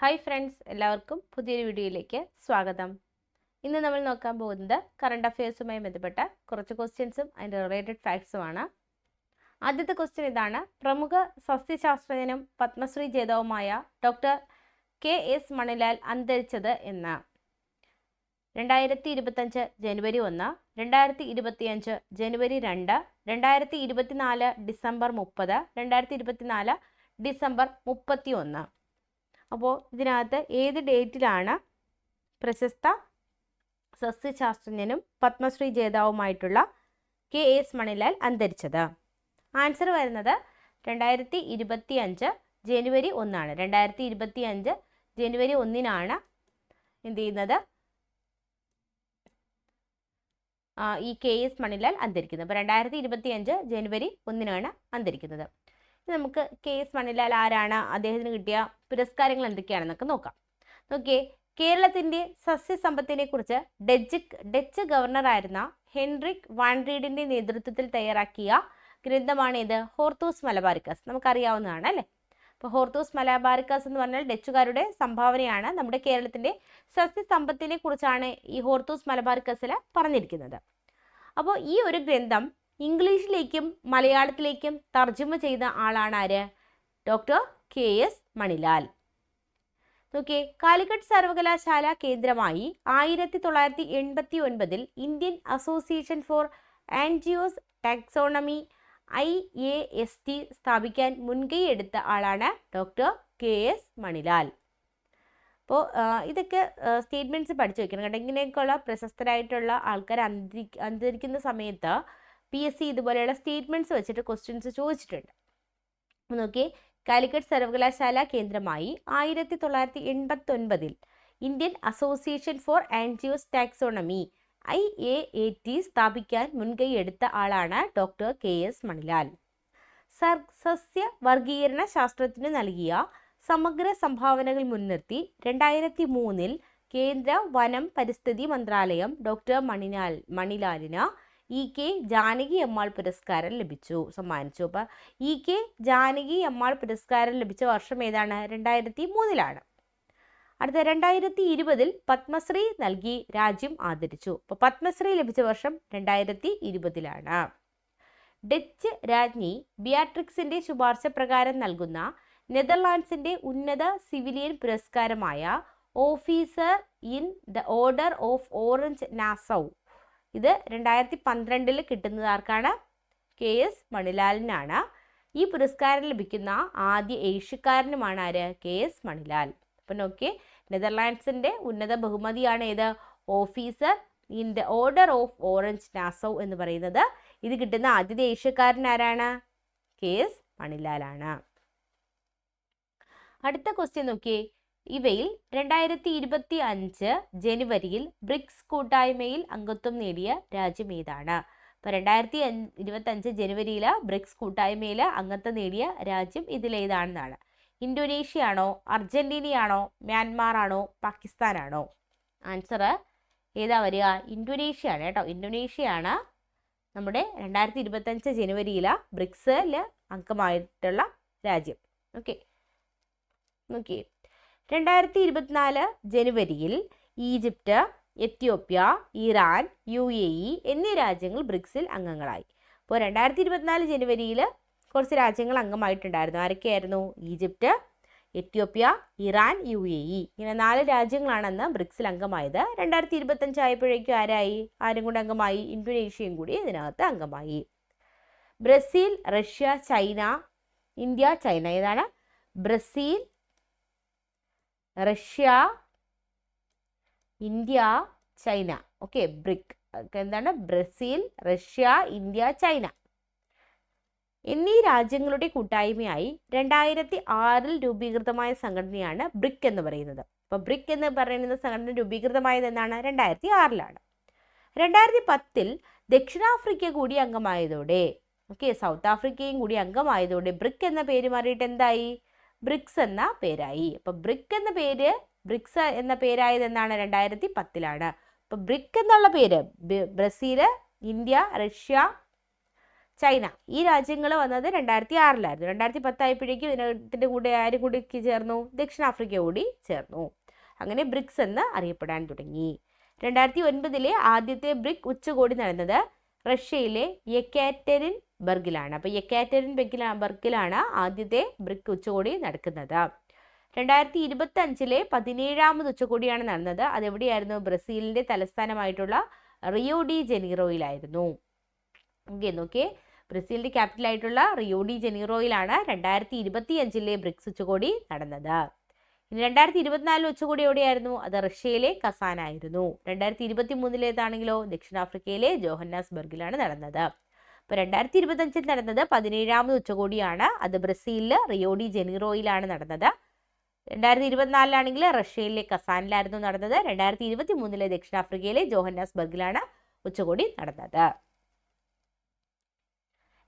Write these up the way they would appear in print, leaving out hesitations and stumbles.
Hi friends, എല്ലാവർക്കും പുതിയൊരു വീഡിയോയിലേക്ക് സ്വാഗതം. ഇന്ന് നമ്മൾ നോക്കാൻ പോകുന്നത് കറണ്ട് അഫയേഴ്സുമായി ബന്ധപ്പെട്ട കുറച്ച് ക്വസ്റ്റ്യൻസും അതിൻ്റെ റിലേറ്റഡ് ഫാക്ട്സുമാണ്. ആദ്യത്തെ ക്വസ്റ്റ്യൻ ഇതാണ്: പ്രമുഖ സസ്യശാസ്ത്രജ്ഞനും പത്മശ്രീ ജേതാവുമായ ഡോക്ടർ KS മണിലാൽ അന്തരിച്ചത് എന്ന്. 2025 ജനുവരി 1, 2025 ജനുവരി 2, 2024 ഡിസംബർ 30, 2024 ഡിസംബർ 31. അപ്പോൾ ഇതിനകത്ത് ഏത് ഡേറ്റിലാണ് പ്രശസ്ത സസ്യശാസ്ത്രജ്ഞനും പത്മശ്രീ ജേതാവുമായിട്ടുള്ള KS മണിലാൽ അന്തരിച്ചത്? ആൻസർ വരുന്നത് 2025 ജനുവരി 1 ആണ്. 2025 ജനുവരി 1 എന്ത് ചെയ്യുന്നത്, ഈ KS മണിലാൽ അന്തരിക്കുന്നത്. അപ്പോൾ 2025 ജനുവരി 1 അന്തരിക്കുന്നത്. നമുക്ക് KS മണിലാൽ ആരാണ്, അദ്ദേഹത്തിന് കിട്ടിയ പുരസ്കാരങ്ങൾ എന്തൊക്കെയാണെന്നൊക്കെ നോക്കാം. നോക്കിയേ, കേരളത്തിൻ്റെ സസ്യസമ്പത്തിനെ കുറിച്ച് ഡച്ച് ഗവർണറായിരുന്ന ഹെൻറിക് വാൻ റീഡിൻ്റെ നേതൃത്വത്തിൽ തയ്യാറാക്കിയ ഗ്രന്ഥമാണ് ഇത്, ഹോർത്തൂസ് മലബാറിക്കസ്. നമുക്കറിയാവുന്നതാണ് അല്ലേ. അപ്പോൾ ഹോർത്തൂസ് മലബാറിക്കസ് എന്ന് പറഞ്ഞാൽ ഡച്ചുകാരുടെ സംഭാവനയാണ്. നമ്മുടെ കേരളത്തിൻ്റെ സസ്യസമ്പത്തിനെ കുറിച്ചാണ് ഈ ഹോർത്തൂസ് മലബാറിക്കസിൽ പറഞ്ഞിരിക്കുന്നത്. അപ്പോൾ ഈ ഒരു ഗ്രന്ഥം ഇംഗ്ലീഷിലേക്കും മലയാളത്തിലേക്കും തർജ്ജമ ചെയ്ത ആളാണ് ആര്? Doctor KS Manilal. നോക്കിയേ, കാലിക്കറ്റ് സർവകലാശാല കേന്ദ്രമായി 1989 Indian association for angios taxonomy IAST സ്ഥാപിക്കാൻ മുൻകൈയെടുത്ത ആളാണ് ഡോക്ടർ KS മണിലാൽ. അപ്പോൾ ഇതൊക്കെ സ്റ്റേറ്റ്മെൻറ്റ്സ് പഠിച്ചു വയ്ക്കണം കേട്ടോ. ഇങ്ങനെയൊക്കെയുള്ള പ്രശസ്തരായിട്ടുള്ള ആൾക്കാർ അന്തരിക്കുന്ന സമയത്ത് PSC ഇതുപോലെയുള്ള സ്റ്റേറ്റ്മെൻറ്റ്സ് വെച്ചിട്ട് ക്വസ്റ്റ്യൻസ് ചോദിച്ചിട്ടുണ്ട്. നോക്കി, കാലിക്കറ്റ് സർവകലാശാല കേന്ദ്രമായി 1989 Indian association for angios taxonomy IAAT സ്ഥാപിക്കാൻ മുൻകൈയെടുത്ത ആളാണ് ഡോക്ടർ KS മണിലാൽ. സസ്യ വർഗീകരണ ശാസ്ത്രത്തിന് നൽകിയ സമഗ്ര സംഭാവനകൾ മുൻനിർത്തി 2003 കേന്ദ്ര വനം പരിസ്ഥിതി മന്ത്രാലയം ഡോക്ടർ മണിലാലിന് EK ജാനകി അമ്മാൾ പുരസ്കാരം സമ്മാനിച്ചു. അപ്പോൾ EK ജാനകി അമ്മാൾ പുരസ്കാരം ലഭിച്ച വർഷം ഏതാണ്? 2003. അടുത്ത 2020 പത്മശ്രീ നൽകി രാജ്യം ആദരിച്ചു. അപ്പോൾ പത്മശ്രീ ലഭിച്ച വർഷം 2020. ഡച്ച് രാജ്ഞി ബിയാട്രിക്സിന്റെ ശുപാർശ പ്രകാരം നൽകുന്ന നെതർലാൻഡ്സിന്റെ ഉന്നത സിവിലിയൻ പുരസ്കാരമായ officer in the order of orange Nassau, ഇത് 2012 കിട്ടുന്നത് ആർക്കാണ്? KS മണിലാലിനാണ്. ഈ പുരസ്കാരം ലഭിക്കുന്ന ആദ്യ ഏഷ്യക്കാരനുമാണ് ആര്? KS മണിലാൽ. അപ്പം നോക്കിയേ, നെതർലാൻഡ്സിൻ്റെ ഉന്നത ബഹുമതിയാണ് ഏത്? Officer in the order of orange Nassau എന്ന് പറയുന്നത്. ഇത് കിട്ടുന്ന ആദ്യത്തെ ഏഷ്യക്കാരൻ ആരാണ്? KS മണിലാലാണ്. അടുത്ത ക്വസ്റ്റ്യൻ നോക്കിയേ, ഇവയിൽ 2025 ജനുവരിയിൽ ബ്രിക്സ് കൂട്ടായ്മയിൽ അംഗത്വം നേടിയ രാജ്യം ഏതാണ്? അപ്പോൾ 2025 ജനുവരിയിൽ ബ്രിക്സ് കൂട്ടായ്മയിൽ അംഗത്വം നേടിയ രാജ്യം ഇതിലേതാണെന്നാണ്. ഇന്തോനേഷ്യ ആണോ, അർജന്റീനയാണോ, മ്യാൻമാർ ആണോ, പാകിസ്ഥാനാണോ? ആൻസർ ഏതാ വരിക? ഇന്തോനേഷ്യ ആണ് കേട്ടോ. ഇന്തോനേഷ്യയാണ് നമ്മുടെ 2025 ജനുവരിയിൽ ബ്രിക്സിൽ അംഗമായിട്ടുള്ള രാജ്യം. ഓക്കെ, നോക്കിയേ, 2024 ജനുവരിയിൽ ഈജിപ്റ്റ്, എത്യോപ്യ, ഇറാൻ, UAE എന്നീ രാജ്യങ്ങൾ ബ്രിക്സിൽ അംഗങ്ങളായി. അപ്പോൾ 2024 ജനുവരിയിൽ കുറച്ച് രാജ്യങ്ങൾ അംഗമായിട്ടുണ്ടായിരുന്നു. ആരൊക്കെയായിരുന്നു? ഈജിപ്റ്റ്, എത്യോപ്യ, ഇറാൻ, UAE ഇങ്ങനെ 4 രാജ്യങ്ങളാണെന്ന് ബ്രിക്സിൽ അംഗമായത്. 2025 ആയപ്പോഴേക്കും ആരും കൂടി അംഗമായി? ഇന്തോനേഷ്യയും കൂടി ഇതിനകത്ത് അംഗമായി. Brazil, Russia, China, India, China. ഏതാണ്? Brazil, Russia, India, China. Okay, BRIC എന്താണ്? ബ്രസീൽ, റഷ്യ, ഇന്ത്യ, ചൈന എന്നീ രാജ്യങ്ങളുടെ കൂട്ടായ്മയായി 2006 രൂപീകൃതമായ സംഘടനയാണ് ബ്രിക് എന്ന് പറയുന്നത്. അപ്പോൾ ബ്രിക് എന്ന് പറയുന്ന സംഘടന രൂപീകൃതമായത് എന്നാണ്? 2006. 2010 ദക്ഷിണാഫ്രിക്ക കൂടി അംഗമായതോടെ, ഓക്കെ, സൗത്ത് ആഫ്രിക്കയും കൂടി അംഗമായതോടെ ബ്രിക് എന്ന പേര് മാറിയിട്ട് എന്തായി? ബ്രിക്സ് എന്ന പേരായി. അപ്പോൾ ബ്രിക്സ് എന്ന പേരായത് എന്നാണ്? 2010. അപ്പോൾ ബ്രിക് എന്നുള്ള പേര് ബ്രസീൽ, ഇന്ത്യ, റഷ്യ, ചൈന. ഈ രാജ്യങ്ങൾ വന്നത് 2006 2010 ആയപ്പോഴേക്കും ഇതിൻ്റെ കൂടെ ആരും കൂടി ചേർന്നു? ദക്ഷിണാഫ്രിക്ക കൂടി ചേർന്നു. അങ്ങനെ ബ്രിക്സ് എന്ന് അറിയപ്പെടാൻ തുടങ്ങി. 2009 ആദ്യത്തെ ബ്രിക് ഉച്ചകോടി നടന്നത് റഷ്യയിലെ യെക്കാറ്റെരിൻബർഗിലാണ്. അപ്പോൾ യെക്കാറ്റെരിൻബർഗിലാണ് ആദ്യത്തെ ബ്രിക് ഉച്ചകോടി നടക്കുന്നത്. 2025 17ാമത് ഉച്ചകോടിയാണ് നടന്നത്. അതെവിടെയായിരുന്നു? ബ്രസീലിന്റെ തലസ്ഥാനമായിട്ടുള്ള റിയോ ഡി ജനീറോയിലായിരുന്നു. നോക്കിയേ, ബ്രസീലിന്റെ ക്യാപിറ്റൽ ആയിട്ടുള്ള റിയോ ഡി ജനീറോയിലാണ് 2025 ബ്രിക്സ് ഉച്ചകോടി നടന്നത്. 2024 ഉച്ചകോടി എവിടെയായിരുന്നു? അത് റഷ്യയിലെ കസാനായിരുന്നു. 2023 ദക്ഷിണാഫ്രിക്കയിലെ ജോഹന്നാസ്ബർഗിലാണ് നടന്നത്. അപ്പോൾ 2025 നടന്നത് 17ാമത് ഉച്ചകോടിയാണ്. അത് ബ്രസീലില് റിയോ ഡി ജനീറോയിലാണ് നടന്നത്. 2024 റഷ്യയിലെ കസാനിലായിരുന്നു നടന്നത്. 2023 ദക്ഷിണാഫ്രിക്കയിലെ ജോഹന്നാസ്ബർഗിലാണ് ഉച്ചകോടി നടന്നത്.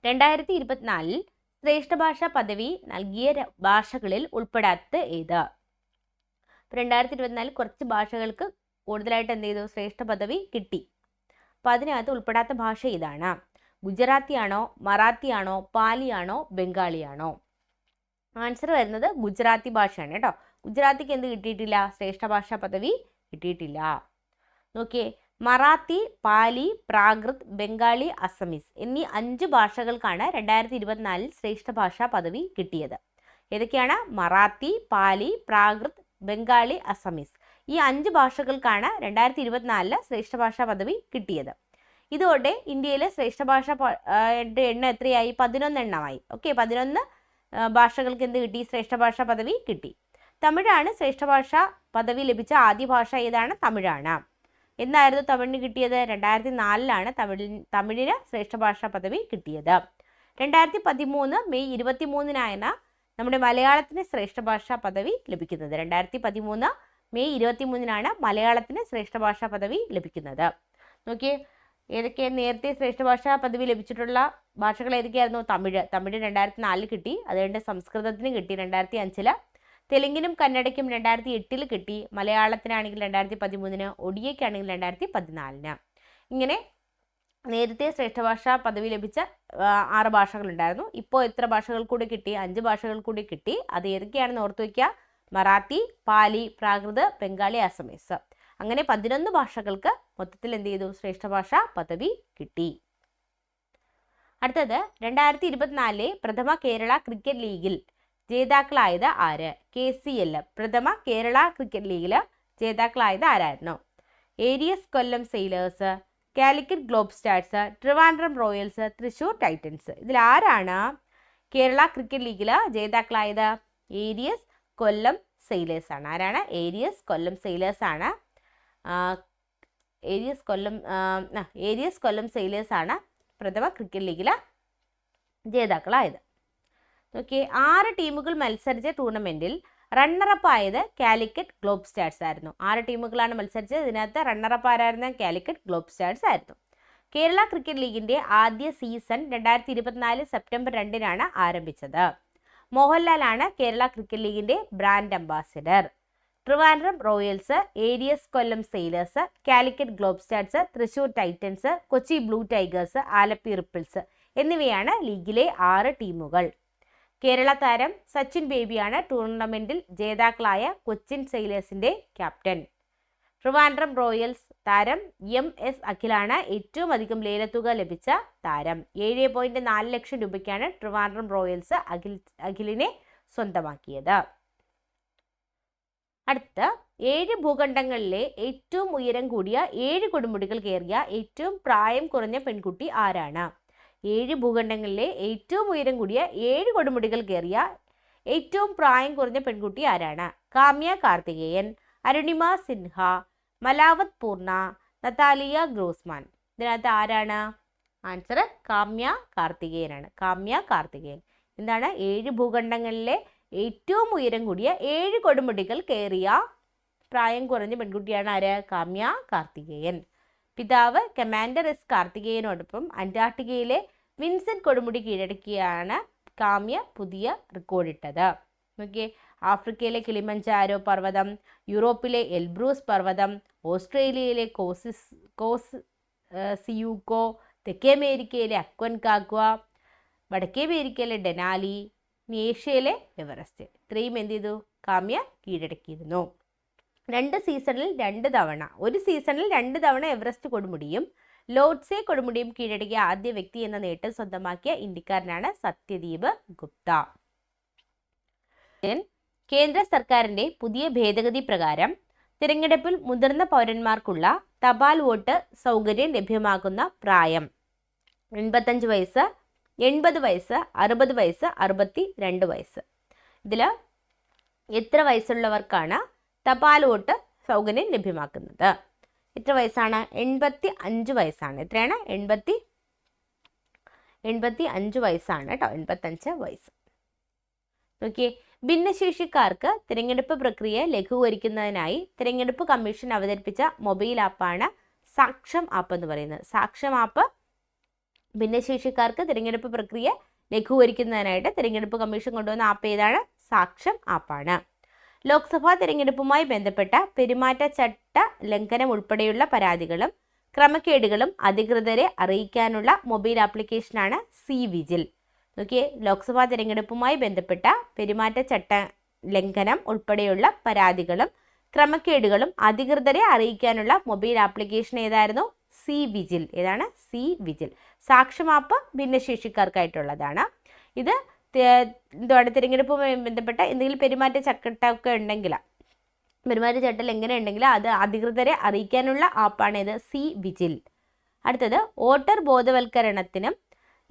2024 ശ്രേഷ്ഠ ഭാഷാ പദവി നൽകിയ ഭാഷകളിൽ ഉൾപ്പെടാത്ത ഏത്? 2024 കുറച്ച് ഭാഷകൾക്ക് കൂടുതലായിട്ട് എന്ത് ചെയ്തു? ശ്രേഷ്ഠ പദവി കിട്ടി. അപ്പോൾ അതിനകത്ത് ഉൾപ്പെടാത്ത ഭാഷ ഇതാണ്. ഗുജറാത്തിയാണോ, മറാത്തിയാണോ, പാലിയാണോ, ബംഗാളിയാണോ? ആൻസർ വരുന്നത് ഗുജറാത്തി ഭാഷയാണ് കേട്ടോ. ഗുജറാത്തിക്ക് എന്ത് കിട്ടിയിട്ടില്ല? ശ്രേഷ്ഠ ഭാഷാ പദവി കിട്ടിയിട്ടില്ല. നോക്കിയേ, മറാത്തി, പാലി, പ്രാകൃത്, ബംഗാളി, അസമീസ് എന്നീ 5 ഭാഷകൾക്കാണ് 2024 ശ്രേഷ്ഠ ഭാഷാ പദവി കിട്ടിയത്. ഏതൊക്കെയാണ്? മറാത്തി, പാലി, പ്രാകൃത്, ബംഗാളി, അസമീസ്. ഈ 5 ഭാഷകൾക്കാണ് 2024 ശ്രേഷ്ഠ ഭാഷാ പദവി കിട്ടിയത്. ഇതോടെ ഇന്ത്യയിലെ ശ്രേഷ്ഠ ഭാഷ എണ്ണം എത്രയായി? 11 എണ്ണമായി. ഓക്കെ, 11 ഭാഷകൾക്ക് എന്ത് കിട്ടി? ശ്രേഷ്ഠ ഭാഷാ പദവി കിട്ടി. തമിഴാണ് ശ്രേഷ്ഠ ഭാഷാ പദവി ലഭിച്ച ആദ്യ ഭാഷ. ഏതാണ്? തമിഴാണ്. എന്നായിരുന്നു തമിഴിന് കിട്ടിയത്? 2004 തമിഴിന് ശ്രേഷ്ഠ ഭാഷാ പദവി കിട്ടിയത്. 2013 മെയ് 23 നമ്മുടെ മലയാളത്തിന് ശ്രേഷ്ഠ ഭാഷാ പദവി ലഭിക്കുന്നത്. 2013 മെയ് 23 മലയാളത്തിന് ശ്രേഷ്ഠ ഭാഷാ പദവി ലഭിക്കുന്നത്. നോക്കിയേ, ഏതൊക്കെ നേരത്തെ ശ്രേഷ്ഠ ഭാഷാ പദവി ലഭിച്ചിട്ടുള്ള ഭാഷകൾ ഏതൊക്കെയായിരുന്നു? തമിഴ് 2004 കിട്ടി. അതുകൊണ്ട് സംസ്കൃതത്തിന് കിട്ടി 2005. തെലുങ്കിനും കന്നഡയ്ക്കും 2008 കിട്ടി. മലയാളത്തിനാണെങ്കിൽ 2013, ഒഡിയയ്ക്കാണെങ്കിൽ 2014. ഇങ്ങനെ നേരത്തെ ശ്രേഷ്ഠ ഭാഷാ പദവി ലഭിച്ച 6 ഭാഷകളുണ്ടായിരുന്നു. ഇപ്പോൾ എത്ര ഭാഷകൾ കൂടി കിട്ടി? 5 ഭാഷകൾ കൂടി കിട്ടി. അത് ഏതൊക്കെയാണെന്ന് ഓർത്തു വയ്ക്കുക. മറാത്തി, പാലി, പ്രാകൃത്, ബംഗാളി, അസമീസ്. അങ്ങനെ 11 ഭാഷകൾക്ക് മൊത്തത്തിൽ എന്ത് ചെയ്തു? ശ്രേഷ്ഠ ഭാഷാ പദവി കിട്ടി. അടുത്തത് 2024 പ്രഥമ കേരള ക്രിക്കറ്റ് ലീഗിൽ ജേതാക്കളായത് ആര്? KCL പ്രഥമ കേരള ക്രിക്കറ്റ് ലീഗിൽ ജേതാക്കളായത് ആരായിരുന്നു? Aries Kollam sailors, Calicut globe stars, Trivandrum royals, Thrissur titans. ഇതിൽ ആരാണ് കേരള ക്രിക്കറ്റ് ലീഗിൽ ജേതാക്കളായത്? ഏരിയസ് കൊല്ലം സെയിലേഴ്സ് ആണ്. ആരാണ്? ഏരിയസ് കൊല്ലം സെയിലേഴ്സ് ആണ്. ഏരിയസ് കൊല്ലം സെയിലേഴ്സ് ആണ് പ്രഥമ ക്രിക്കറ്റ് ലീഗിൽ ജേതാക്കളായത്. നോക്കിയേ, 6 ടീമുകൾ മത്സരിച്ച ടൂർണമെന്റിൽ റണ്ണറപ്പ് ആയത് കാലിക്കറ്റ് ഗ്ലോബ് സ്റ്റാർസ് ആയിരുന്നു. 6 ടീമുകളാണ് മത്സരിച്ചത്. ഇതിനകത്ത് റണ്ണറപ്പ് ആരായിരുന്നു? കാലിക്കറ്റ് ഗ്ലോബ് സ്റ്റാർസ് ആയിരുന്നു. കേരള ക്രിക്കറ്റ് ലീഗിന്റെ ആദ്യ സീസൺ 2024 സെപ്റ്റംബർ 2 ആരംഭിച്ചത്. മോഹൻലാലാണ് കേരള ക്രിക്കറ്റ് ലീഗിന്റെ brand ambassador. Trivandrum royals, Aries Kollam sailors, Calicut globe stars, Thrissur titans, Kochi blue tigers, Alleppey ripples എന്നിവയാണ് ലീഗിലെ 6 ടീമുകൾ. കേരള താരം സച്ചിൻ ബേബിയാണ് ടൂർണമെന്റിൽ ജേതാക്കളായ കൊച്ചിൻ സെയിലേഴ്സിന്റെ ക്യാപ്റ്റൻ. ട്രിവാൻഡ്രം റോയൽസ് താരം MS അഖിലാണ് ഏറ്റവും അധികം ലേലത്തുക ലഭിച്ച താരം. 7.4 ലക്ഷം രൂപയ്ക്കാണ് ട്രിവാൻഡ്രം റോയൽസ് അഖിലിനെ സ്വന്തമാക്കിയത്. അടുത്ത 7 ഭൂഖണ്ഡങ്ങളിലെ ഏറ്റവും ഉയരം കൂടിയ 7 കൊടുമുടികൾ കയറിയ ഏറ്റവും പ്രായം കുറഞ്ഞ പെൺകുട്ടി ആരാണ്? 7 ഭൂഖണ്ഡങ്ങളിലെ ഏറ്റവും ഉയരം കൂടിയ 7 കൊടുമുടികൾ കയറിയ ഏറ്റവും പ്രായം കുറഞ്ഞ പെൺകുട്ടി ആരാണ്? കാമ്യ കാർത്തികേയൻ, അരുണിമ സിൻഹ, മലാവത് പൂർണ, നതാലിയ ഗ്രോസ്മാൻ. ഇതിനകത്ത് ആരാണ്? ആൻസർ കാമ്യ കാർത്തികേയനാണ്. കാമ്യ കാർത്തികേയൻ. എന്താണ്? 7 ഭൂഖണ്ഡങ്ങളിലെ ഏറ്റവും ഉയരം കൂടിയ 7 കൊടുമുടികൾ കയറിയ പ്രായം കുറഞ്ഞ പെൺകുട്ടിയാണ് ആര്? കാമ്യ കാർത്തികേയൻ. പിതാവ് കമാൻഡർ S കാർത്തികേയനോടൊപ്പം അന്റാർട്ടിക്കയിലെ വിൻസെന്റ് കൊടുമുടി കീഴടക്കിയാണ് കാമ്യ പുതിയ റെക്കോർഡിട്ടത്. നോക്കിയേ, ആഫ്രിക്കയിലെ കിളിമഞ്ചാരോ പർവ്വതം, യൂറോപ്പിലെ എൽബ്രൂസ് പർവ്വതം, ഓസ്ട്രേലിയയിലെ സിയൂക്കോ, തെക്കേ അമേരിക്കയിലെ അക്വൻകാഗ്വ, വടക്കേ അമേരിക്കയിലെ ഡെനാലി, ഏഷ്യയിലെ എവറസ്റ്റ്. ഇത്രയും എന്ത് ചെയ്തു? കാമ്യ കീഴടക്കിയിരുന്നു. ഒരു സീസണിൽ 2 തവണ എവറസ്റ്റ് കൊടുമുടിയും ലോഡ്സെ കൊടുമുടിയും കീഴടക്കിയ ആദ്യ വ്യക്തി എന്ന നേട്ടം സ്വന്തമാക്കിയ ഇന്ത്യക്കാരനാണ് സത്യദീപ് ഗുപ്ത. കേന്ദ്ര സർക്കാരിന്റെ പുതിയ ഭേദഗതി പ്രകാരം തിരഞ്ഞെടുപ്പിൽ മുതിർന്ന പൗരന്മാർക്കുള്ള തപാൽ വോട്ട് സൗകര്യം ലഭ്യമാക്കുന്ന പ്രായം 85 വയസ്സ്, 80 വയസ്സ്, 60 വയസ്സ്, 62 വയസ്സ്. ഇതിൽ എത്ര വയസ്സുള്ളവർക്കാണ് തപാൽ വോട്ട് സൗകര്യം ലഭ്യമാക്കുന്നത്? എത്ര വയസ്സാണ്? 85 വയസ്സാണ്. എത്രയാണ്? 85 വയസ്സാണ് കേട്ടോ. 85 വയസ്സ്. ഓക്കെ. ഭിന്നശേഷിക്കാർക്ക് തിരഞ്ഞെടുപ്പ് പ്രക്രിയ ലഘൂകരിക്കുന്നതിനായി തിരഞ്ഞെടുപ്പ് കമ്മീഷൻ അവതരിപ്പിച്ച മൊബൈൽ ആപ്പാണ് സാക്ഷം ആപ്പ് എന്ന് പറയുന്നത്. സാക്ഷം ആപ്പ് ഭിന്നശേഷിക്കാർക്ക് തിരഞ്ഞെടുപ്പ് പ്രക്രിയ ലഘൂകരിക്കുന്നതിനായിട്ട് തിരഞ്ഞെടുപ്പ് കമ്മീഷൻ കൊണ്ടുവന്ന ആപ്പ് ഏതാണ്? സാക്ഷം ആപ്പാണ്. ലോക്സഭാ തിരഞ്ഞെടുപ്പുമായി ബന്ധപ്പെട്ട പെരുമാറ്റച്ചട്ട ലംഘനം ഉൾപ്പെടെയുള്ള പരാതികളും ക്രമക്കേടുകളും അധികൃതരെ അറിയിക്കാനുള്ള മൊബൈൽ ആപ്ലിക്കേഷനാണ് സി വിജിൽ. നോക്കിയേ, ലോക്സഭാ തിരഞ്ഞെടുപ്പുമായി ബന്ധപ്പെട്ട പെരുമാറ്റച്ചട്ട ലംഘനം ഉൾപ്പെടെയുള്ള പരാതികളും ക്രമക്കേടുകളും അധികൃതരെ അറിയിക്കാനുള്ള മൊബൈൽ ആപ്ലിക്കേഷൻ ഏതായിരുന്നു? C vigil. ഏതാണ്? C vigil. സാക്ഷം ആപ്പ് ഭിന്നശേഷിക്കാർക്കായിട്ടുള്ളതാണ്. ഇത് എന്താണ്? തിരഞ്ഞെടുപ്പുമായി ബന്ധപ്പെട്ട എന്തെങ്കിലും പെരുമാറ്റച്ചട്ടമൊക്കെ ഉണ്ടെങ്കിൽ, പെരുമാറ്റച്ചട്ട ലംഘനം ഉണ്ടെങ്കിൽ അത് അധികൃതരെ അറിയിക്കാനുള്ള ആപ്പാണ് ഇത്, സി വിജിൽ. അടുത്തത്, വോട്ടർ ബോധവൽക്കരണത്തിനും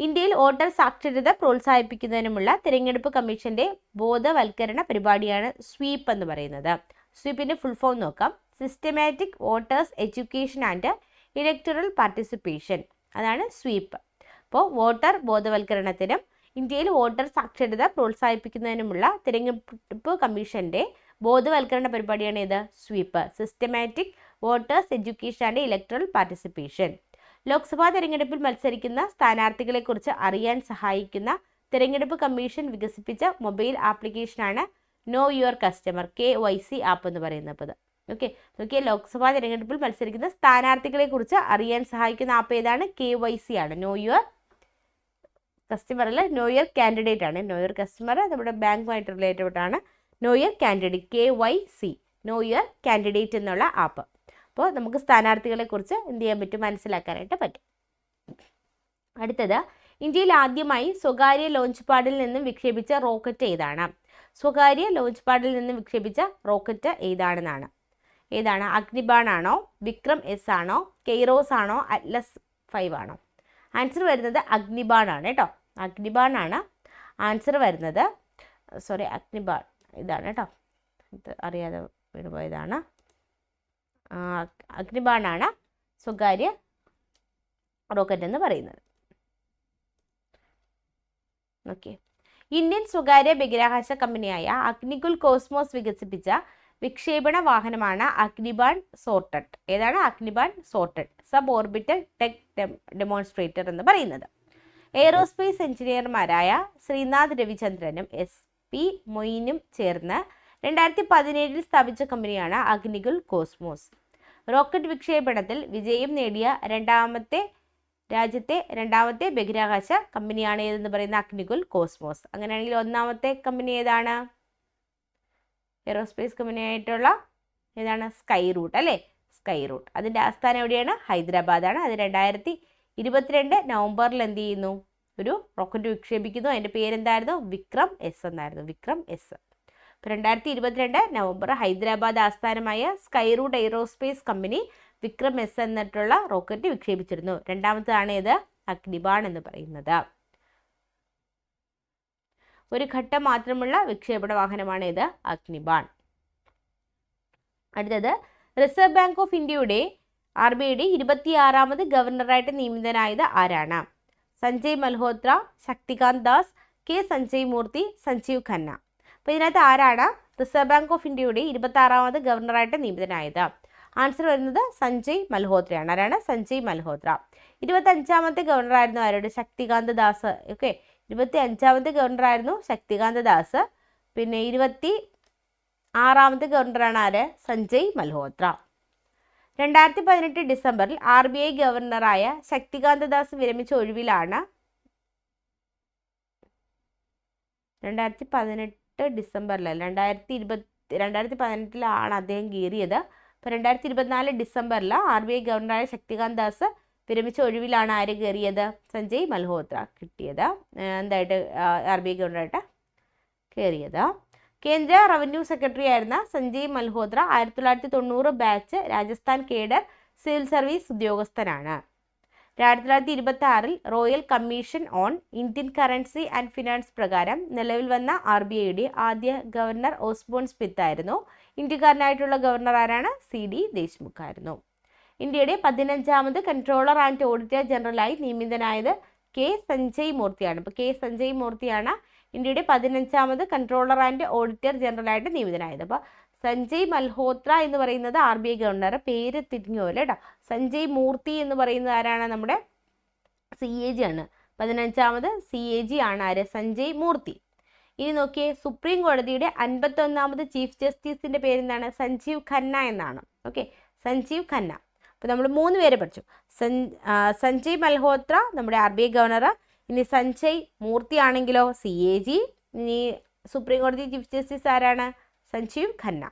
ഇന്ത്യയിൽ വോട്ടർ സാക്ഷരത പ്രോത്സാഹിപ്പിക്കുന്നതിനുമുള്ള തിരഞ്ഞെടുപ്പ് കമ്മീഷന്റെ ബോധവൽക്കരണ പരിപാടിയാണ് സ്വീപ്പ് എന്ന് പറയുന്നത്. സ്വീപ്പിന്റെ ഫുൾ ഫോം നോക്കാം. Systematic voters education and electoral participation. അതാണ് സ്വീപ്പ്. അപ്പോൾ വോട്ടർ ബോധവൽക്കരണത്തിനും ഇന്ത്യയിൽ വോട്ടർ സാക്ഷരത പ്രോത്സാഹിപ്പിക്കുന്നതിനുമുള്ള തിരഞ്ഞെടുപ്പ് കമ്മീഷന്റെ ബോധവൽക്കരണ പരിപാടിയാണ് ഇത്, sweep. Systematic voters education and electoral participation. Lok Sabha തിരഞ്ഞെടുപ്പിൽ മത്സരിക്കുന്ന സ്ഥാനാർത്ഥികളെക്കുറിച്ച് അറിയാൻ സഹായിക്കുന്ന തിരഞ്ഞെടുപ്പ് കമ്മീഷൻ വികസിപ്പിച്ച മൊബൈൽ ആപ്ലിക്കേഷനാണ് no your customer, KYC app എന്ന് പറയുന്നത്. ഓക്കെ. നോക്കിയാൽ ലോക്സഭാ തിരഞ്ഞെടുപ്പിൽ മത്സരിക്കുന്ന സ്ഥാനാർത്ഥികളെക്കുറിച്ച് അറിയാൻ സഹായിക്കുന്ന ആപ്പ് ഏതാണ്? KYC ആണ്. നോ യുവർ കസ്റ്റമർ അല്ല, നോ യുവർ കാൻഡിഡേറ്റ് ആണ്. നോ യുവർ കസ്റ്റമർ നമ്മുടെ ബാങ്കുമായിട്ട് റിലേറ്റഡ് ആണ്. No your candidate, KYC, no your candidate എന്നുള്ള ആപ്പ്. അപ്പോൾ നമുക്ക് സ്ഥാനാർത്ഥികളെക്കുറിച്ച് എന്ത് ചെയ്യാൻ പറ്റും? മനസ്സിലാക്കാനായിട്ട് പറ്റും. അടുത്തത്, ഇന്ത്യയിൽ ആദ്യമായി സ്വകാര്യ ലോഞ്ച് പാഡിൽ നിന്നും വിക്ഷേപിച്ച റോക്കറ്റ് ഏതാണ്? സ്വകാര്യ ലോഞ്ച് പാഡിൽ നിന്നും വിക്ഷേപിച്ച റോക്കറ്റ് ഏതാണെന്നാണ്. ഏതാണ്? അഗ്നിബാൺ ആണോ, വിക്രം എസ് ആണോ, കെയ്റോസ് ആണോ, അറ്റ്ലസ് 5 ആണോ? ആൻസർ വരുന്നത് അഗ്നിബാൺ ആണ് കേട്ടോ. അഗ്നിബാൺ ആണ് ആൻസർ വരുന്നത്. സോറി, അഗ്നിബാൺ ഇതാണ് കേട്ടോ. ഇത് അറിയാതെ വിടുപോയതാണ്. അഗ്നിബാൺ ആണ് സ്വകാര്യ റോക്കറ്റ് എന്ന് പറയുന്നത്. ഓക്കെ. ഇന്ത്യൻ സ്വകാര്യ ബഹിരാകാശ കമ്പനിയായ അഗ്നികുൽ കോസ്മോസ് വികസിപ്പിച്ച വിക്ഷേപണ വാഹനമാണ് അഗ്നിബാൺ സോർട്ടഡ്. ഏതാണ്? Agnibaan sorted sub orbital tech demonstrator എന്ന് പറയുന്നത്. എയ്റോസ്പേസ് എഞ്ചിനീയർമാരായ ശ്രീനാഥ് രവിചന്ദ്രനും SP മൊയ്നും ചേർന്ന് 2017 സ്ഥാപിച്ച കമ്പനിയാണ് അഗ്നികുൽ കോസ്മോസ്. റോക്കറ്റ് വിക്ഷേപണത്തിൽ വിജയം നേടിയ രാജ്യത്തെ രണ്ടാമത്തെ ബഹിരാകാശ കമ്പനിയാണ് ഏതെന്ന് പറയുന്ന അഗ്നികുൽ കോസ്മോസ്. അങ്ങനെയാണെങ്കിൽ ഒന്നാമത്തെ കമ്പനി ഏതാണ്? എയ്റോസ്പേസ് കമ്പനിയായിട്ടുള്ള ഏതാണ്? സ്കൈ റൂട്ട് അല്ലേ? Sky root. അതിൻ്റെ ആസ്ഥാനം എവിടെയാണ്? ഹൈദരാബാദാണ്. അത് 2022 നവംബറിൽ എന്ത് ചെയ്യുന്നു? ഒരു റോക്കറ്റ് വിക്ഷേപിക്കുന്നു. അതിൻ്റെ പേരെന്തായിരുന്നു? വിക്രം എസ് എന്നായിരുന്നു. വിക്രം എസ്. അപ്പോൾ 2022 നവംബർ ഹൈദരാബാദ് ആസ്ഥാനമായ Skyroot Aerospace company Vikram S എന്നിട്ടുള്ള റോക്കറ്റ് വിക്ഷേപിച്ചിരുന്നു. രണ്ടാമത്തേതാണ് ഇത് അഗ്നിബാൺ എന്ന് പറയുന്നത്. ഒരു ഘട്ടം മാത്രമുള്ള വിക്ഷേപണ വാഹനമാണ് ഇത് അഗ്നിബാൺ. അടുത്തത്, റിസർവ് ബാങ്ക് ഓഫ് ഇന്ത്യയുടെ RBIയുടെ 26ാമത് ഗവർണറായിട്ട് നിയമിതനായത് ആരാണ്? സഞ്ജയ് മൽഹോത്ര, ശക്തികാന്ത് ദാസ്, K സഞ്ജയ് മൂർത്തി, സഞ്ജീവ് ഖന്ന. അപ്പോൾ ഇതിനകത്ത് ആരാണ് റിസർവ് ബാങ്ക് ഓഫ് ഇന്ത്യയുടെ 26ാമത് ഗവർണറായിട്ട് നിയമിതനായത്? ആൻസർ വരുന്നത് സഞ്ജയ് മൽഹോത്രയാണ്. ആരാണ്? സഞ്ജയ് മൽഹോത്ര. 25ാമത്തെ ഗവർണറായിരുന്നു ആരോട്? ശക്തികാന്ത് ദാസ്. ഓക്കെ, 25ാമത്തെ ഗവർണറായിരുന്നു ശക്തികാന്ത് ദാസ്. പിന്നെ 26ാമത്തെ ഗവർണറാണ് ആര്? സഞ്ജയ് മൽഹോത്ര. 2018 ഡിസംബറിൽ RBI ഗവർണറായ ശക്തികാന്ത ദാസ് വിരമിച്ച ഒഴിവിലാണ് 2018 ഡിസംബറിലല്ല 2018 അദ്ദേഹം കയറിയത്. അപ്പോൾ 2024 ഡിസംബറിൽ RBI ഗവർണറായ ശക്തികാന്ത് ദാസ് വിരമിച്ച ഒഴിവിലാണ് ആര് കയറിയത്? സഞ്ജയ് മൽഹോത്ര കിട്ടിയത് എന്തായിട്ട് RBI ഗവർണറായിട്ട് കയറിയത്. കേന്ദ്ര റവന്യൂ സെക്രട്ടറി ആയിരുന്ന Sanjay Malhotra 1990 batch Rajasthan cadre civil service ഉദ്യോഗസ്ഥനാണ്. 1926 royal commission on Indian currency and finance പ്രകാരം നിലവിൽ വന്ന RBIയുടെ ആദ്യ ഗവർണർ ഓസ്ബോൺ സ്മിത്ത് ആയിരുന്നു. ഇന്ത്യക്കാരനായിട്ടുള്ള ഗവർണർ ആരാണ്? CD ദേശ്മുഖ് ആയിരുന്നു. ഇന്ത്യയുടെ 15ാമത് കൺട്രോളർ ആൻഡ് ഓഡിറ്റർ ജനറലായി നിയമിതനായത് K സഞ്ജയ് മൂർത്തിയാണ്. ഇപ്പോൾ K സഞ്ജയ് മൂർത്തിയാണ് ഇന്ത്യയുടെ 15ാമത് കൺട്രോളർ ആൻഡ് ഓഡിറ്റർ ജനറലായിട്ട് നിയമിതനായത്. അപ്പോൾ സഞ്ജയ് മൽഹോത്ര എന്ന് പറയുന്നത് RBI ഗവർണർ, പേര് തിരിഞ്ഞു പോലെ കേട്ടോ. സഞ്ജയ് മൂർത്തി എന്ന് പറയുന്നത് ആരാണ്? നമ്മുടെ CAG ആണ്. 15ാമത് CAG ആണ് ആര്? സഞ്ജയ് മൂർത്തി. ഇനി നോക്കിയേ, സുപ്രീം കോടതിയുടെ 51ാമത് ചീഫ് ജസ്റ്റിസിന്റെ പേരെന്താണ്? സഞ്ജീവ് ഖന്ന എന്നാണ്. ഓക്കെ, സഞ്ജീവ് ഖന്ന. അപ്പോൾ നമ്മൾ 3 പേരെ പഠിച്ചു. സഞ്ജയ് മൽഹോത്ര നമ്മുടെ RBI ഗവർണർ, ഇനി സഞ്ജയ് മൂർത്തി ആണെങ്കിലോ CAG, ഇനി സുപ്രീം കോടതി ചീഫ് ജസ്റ്റിസ് ആരാണ്? സഞ്ജീവ് ഖന്ന.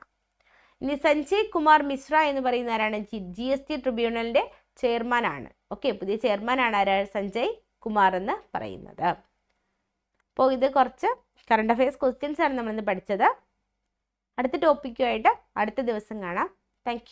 ഇനി സഞ്ജയ് കുമാർ മിശ്ര എന്ന് പറയുന്ന ആരാണ്? GST ട്രിബ്യൂണലിൻ്റെ ചെയർമാൻ ആണ്. ഓക്കെ, പുതിയ ചെയർമാനാണ് ആരാണ്? സഞ്ജയ് കുമാർ എന്ന് പറയുന്നത്. അപ്പോൾ ഇത് കുറച്ച് കറണ്ട് അഫയേഴ്സ് ക്വസ്റ്റ്യൻസ് ആണ് നമ്മളിന്ന് പഠിച്ചത്. അടുത്ത ടോപ്പിക്കുമായിട്ട് അടുത്ത ദിവസം കാണാം. താങ്ക്